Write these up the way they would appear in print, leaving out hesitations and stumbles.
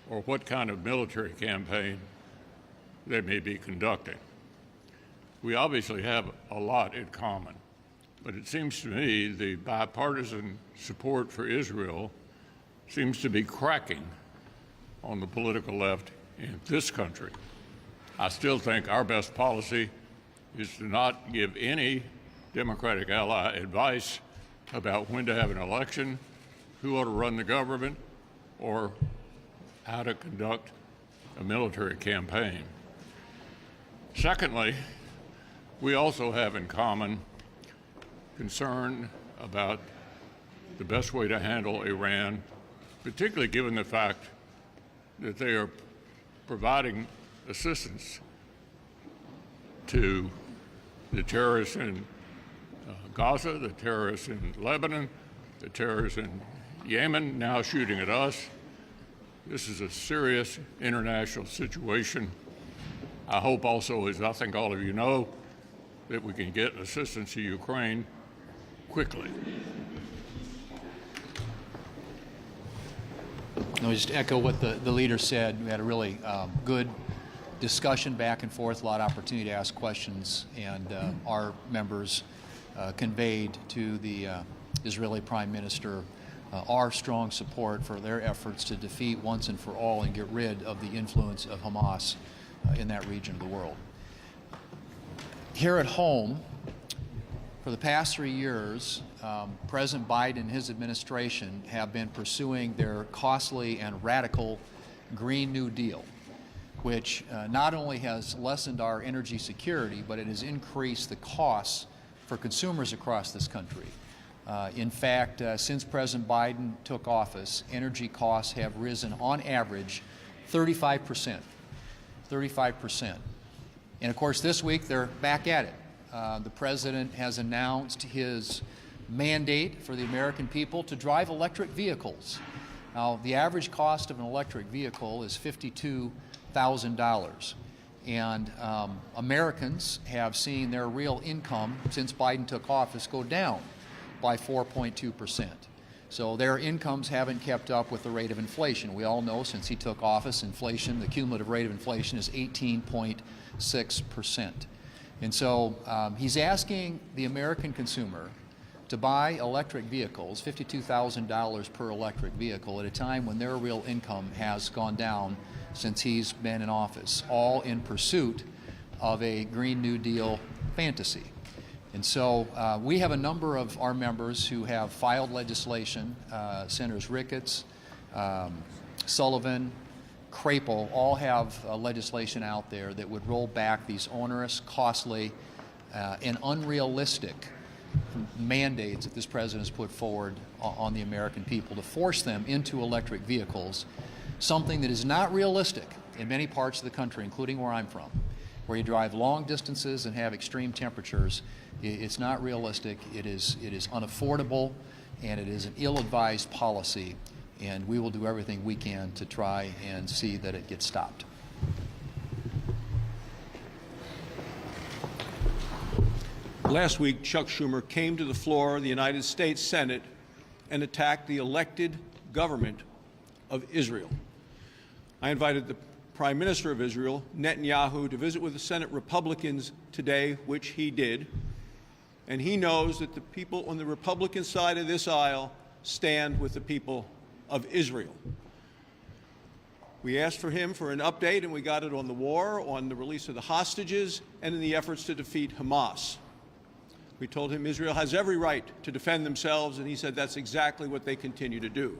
or what kind of military campaign they may be conducting. We obviously have a lot in common, but it seems to me the bipartisan support for Israel seems to be cracking on the political left in this country. I still think our best policy is to not give any Democratic ally advice about when to have an election, who ought to run the government, or how to conduct a military campaign. Secondly, we also have in common concern about the best way to handle Iran, particularly given the fact that they are providing assistance to the terrorists in Gaza, the terrorists in Lebanon, the terrorists in Yemen, now shooting at us. This is a serious international situation. I hope also, as I think all of you know, that we can get assistance to Ukraine quickly. I'll just echo what the leader said. We had a really good discussion back and forth, a lot of opportunity to ask questions, and our members conveyed to the Israeli Prime Minister our strong support for their efforts to defeat once and for all and get rid of the influence of Hamas in that region of the world. Here at home, for the past 3 years, President Biden and his administration have been pursuing their costly and radical Green New Deal, which not only has lessened our energy security, but it has increased the costs for consumers across this country. In fact, since President Biden took office, energy costs have risen on average 35%. 35%. And of course, this week they're back at it. The President has announced his mandate for the American people to drive electric vehicles. Now, the average cost of an electric vehicle is $52,000. And Americans have seen their real income since Biden took office go down by 4.2%. So their incomes haven't kept up with the rate of inflation. We all know since he took office, inflation, the cumulative rate of inflation is 18.6%. And so he's asking the American consumer to buy electric vehicles, $52,000 per electric vehicle, at a time when their real income has gone down since he's been in office, all in pursuit of a Green New Deal fantasy. And so we have a number of our members who have filed legislation. Senators Ricketts, Sullivan, Crapel all have legislation out there that would roll back these onerous, costly, and unrealistic mandates that this president has put forward on the American people to force them into electric vehicles, something that is not realistic in many parts of the country, including where I'm from, where you drive long distances and have extreme temperatures. It's not realistic, it is unaffordable, and it is an ill-advised policy, and we will do everything we can to try and see that it gets stopped. Last week, Chuck Schumer came to the floor of the United States Senate and attacked the elected government of Israel. I invited the Prime Minister of Israel, Netanyahu, to visit with the Senate Republicans today, which he did. And he knows that the people on the Republican side of this aisle stand with the people of Israel. We asked for him for an update, and we got it on the war, on the release of the hostages, and in the efforts to defeat Hamas. We told him Israel has every right to defend themselves, and he said that's exactly what they continue to do.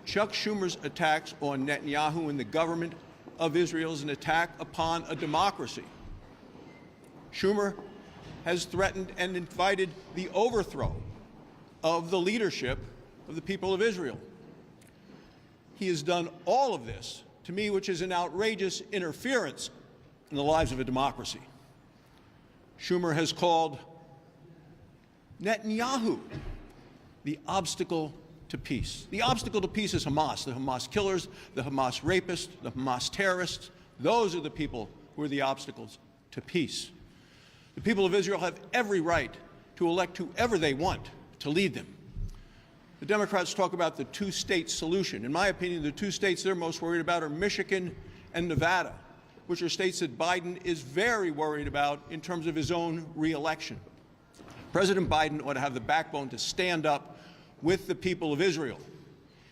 Chuck Schumer's attacks on Netanyahu and the government of Israel is an attack upon a democracy. Schumer has threatened and invited the overthrow of the leadership of the people of Israel. He has done all of this, to me, which is an outrageous interference in the lives of a democracy. Schumer has called Netanyahu the obstacle to peace. The obstacle to peace is Hamas, the Hamas killers, the Hamas rapists, the Hamas terrorists. Those are the people who are the obstacles to peace. The people of Israel have every right to elect whoever they want to lead them. The Democrats talk about the two-state solution. In my opinion, the two states they're most worried about are Michigan and Nevada, which are states that Biden is very worried about in terms of his own re-election. President Biden ought to have the backbone to stand up with the people of Israel.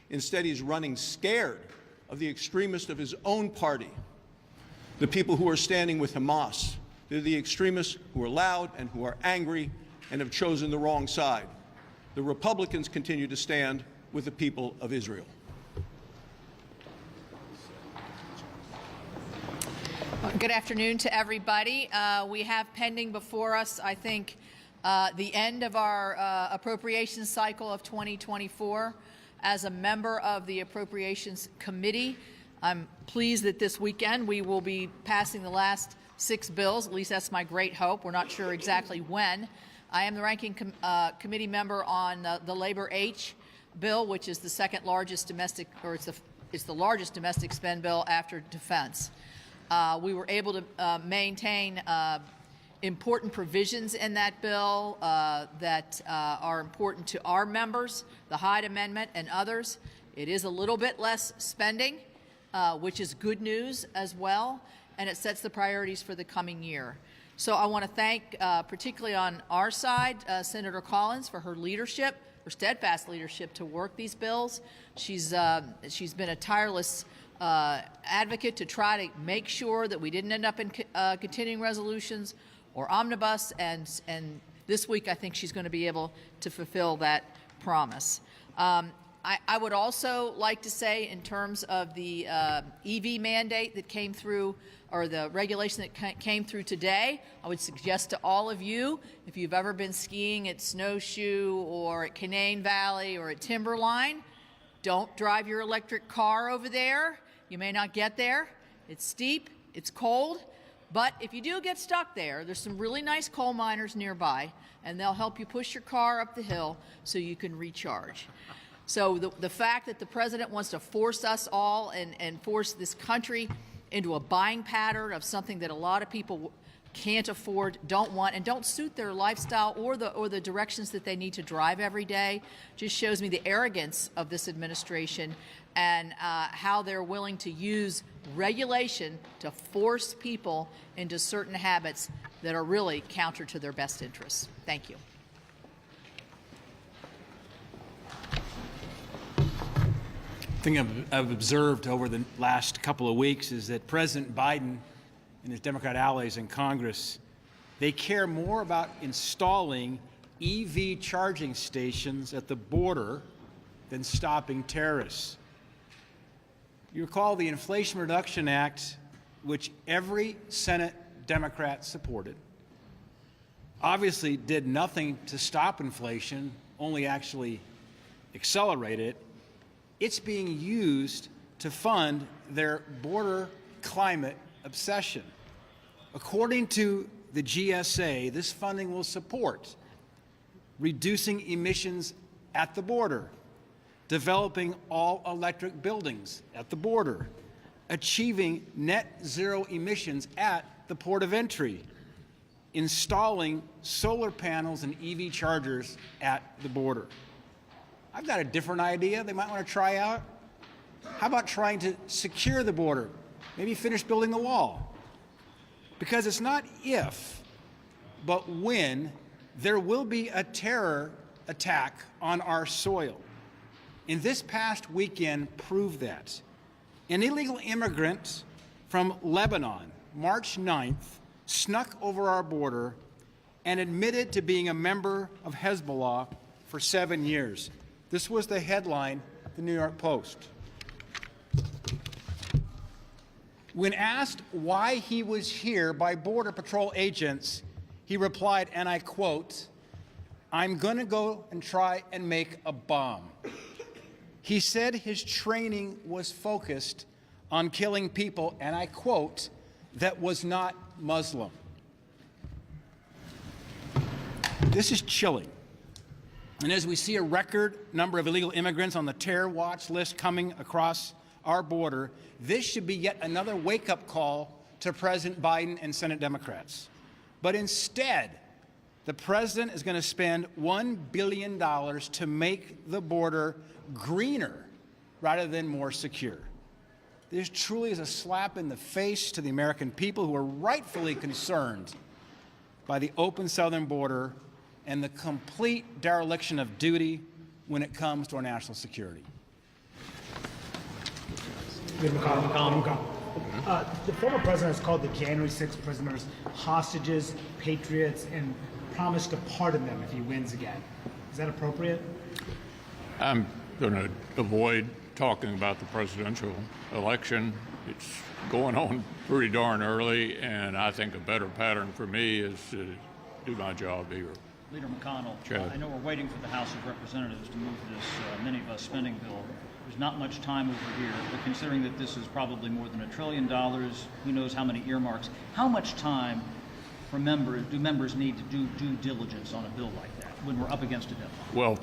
Instead, he's running scared of the extremists of his own party, the people who are standing with Hamas. They're the extremists who are loud and who are angry and have chosen the wrong side. The Republicans continue to stand with the people of Israel. Good afternoon to everybody. We have pending before us, I think, the end of our appropriations cycle of 2024. As a member of the Appropriations Committee, I'm pleased that this weekend we will be passing the last 6 bills. At least that's my great hope. We're not sure exactly when. I am the ranking committee member on the Labor H bill, which is the second largest domestic, or it's the largest domestic spend bill after defense. We were able to maintain important provisions in that bill that are important to our members, the Hyde Amendment and others. It is a little bit less spending, which is good news as well, and it sets the priorities for the coming year. So I want to thank, particularly on our side, Senator Collins for her leadership, her steadfast leadership to work these bills. She's been a tireless advocate to try to make sure that we didn't end up in continuing resolutions or omnibus, and this week I think she's going to be able to fulfill that promise. I would also like to say, in terms of the EV mandate that came through, or the regulation that came through today, I would suggest to all of you, if you've ever been skiing at Snowshoe or at Canaan Valley or at Timberline, don't drive your electric car over there. You may not get there. It's steep, it's cold, but if you do get stuck there, there's some really nice coal miners nearby, and they'll help you push your car up the hill so you can recharge. So the fact that the president wants to force us all and force this country into a buying pattern of something that a lot of people can't afford, don't want, and don't suit their lifestyle or the directions that they need to drive every day, just shows me the arrogance of this administration and how they're willing to use regulation to force people into certain habits that are really counter to their best interests. Thank you. Thing I've observed over the last couple of weeks is that President Biden and his Democrat allies in Congress, they care more about installing EV charging stations at the border than stopping terrorists. You recall the Inflation Reduction Act, which every Senate Democrat supported, obviously did nothing to stop inflation, only actually accelerate it. It's being used to fund their border climate obsession. According to the GSA, this funding will support reducing emissions at the border, developing all-electric buildings at the border, achieving net zero emissions at the port of entry, installing solar panels and EV chargers at the border. I've got a different idea they might want to try out. How about trying to secure the border? Maybe finish building the wall. Because it's not if, but when there will be a terror attack on our soil. And this past weekend proved that. An illegal immigrant from Lebanon, March 9th, snuck over our border and admitted to being a member of Hezbollah for 7 years. This was the headline of the New York Post. When asked why he was here by Border Patrol agents, he replied, and I quote, "I'm going to go and try and make a bomb." He said his training was focused on killing people, and I quote, "that was not Muslim." This is chilling. And as we see a record number of illegal immigrants on the terror watch list coming across our border, this should be yet another wake-up call to President Biden and Senate Democrats. But instead, the president is going to spend $1 billion to make the border greener rather than more secure. This truly is a slap in the face to the American people who are rightfully concerned by the open southern border and the complete dereliction of duty when it comes to our national security. The former president has called the January 6th prisoners hostages, patriots, and promised to pardon them if he wins again. Is that appropriate? I'm going to avoid talking about the presidential election. It's going on pretty darn early, and I think a better pattern for me is to do my job here. Leader McConnell, Chad. I know we're waiting for the House of Representatives to move this minibus spending bill. There's not much time over here, but considering that this is probably more than $1 trillion, who knows how many earmarks, how much time do members need to do due diligence on a bill like that when we're up against a deadline? Well,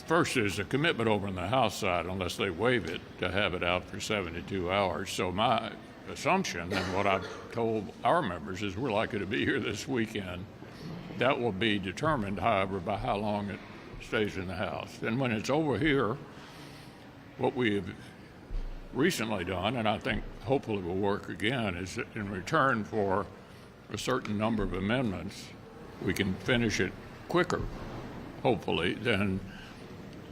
first is a commitment over on the House side, unless they waive it, to have it out for 72 hours. So my assumption, and what I've told our members, is we're likely to be here this weekend. That will be determined, however, by how long it stays in the House. And when it's over here, what we have recently done, and I think hopefully will work again, is that in return for a certain number of amendments, we can finish it quicker, hopefully, than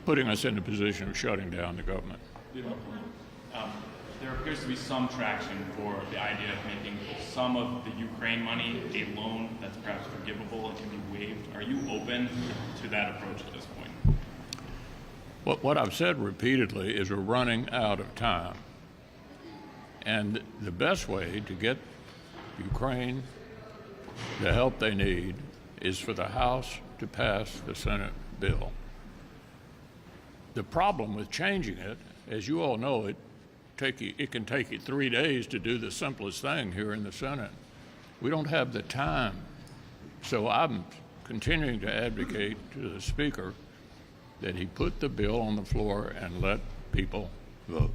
putting us in a position of shutting down the government. There appears to be some traction for the idea of making some of the Ukraine money a loan that's perhaps forgivable and can be waived. Are you open to that approach at this point? What I've said repeatedly is we're running out of time. And the best way to get Ukraine the help they need is for the House to pass the Senate bill. The problem with changing it, as you all know, it can take you 3 days to do the simplest thing here in the Senate. We don't have the time. So I'm continuing to advocate to the Speaker that he put the bill on the floor and let people vote.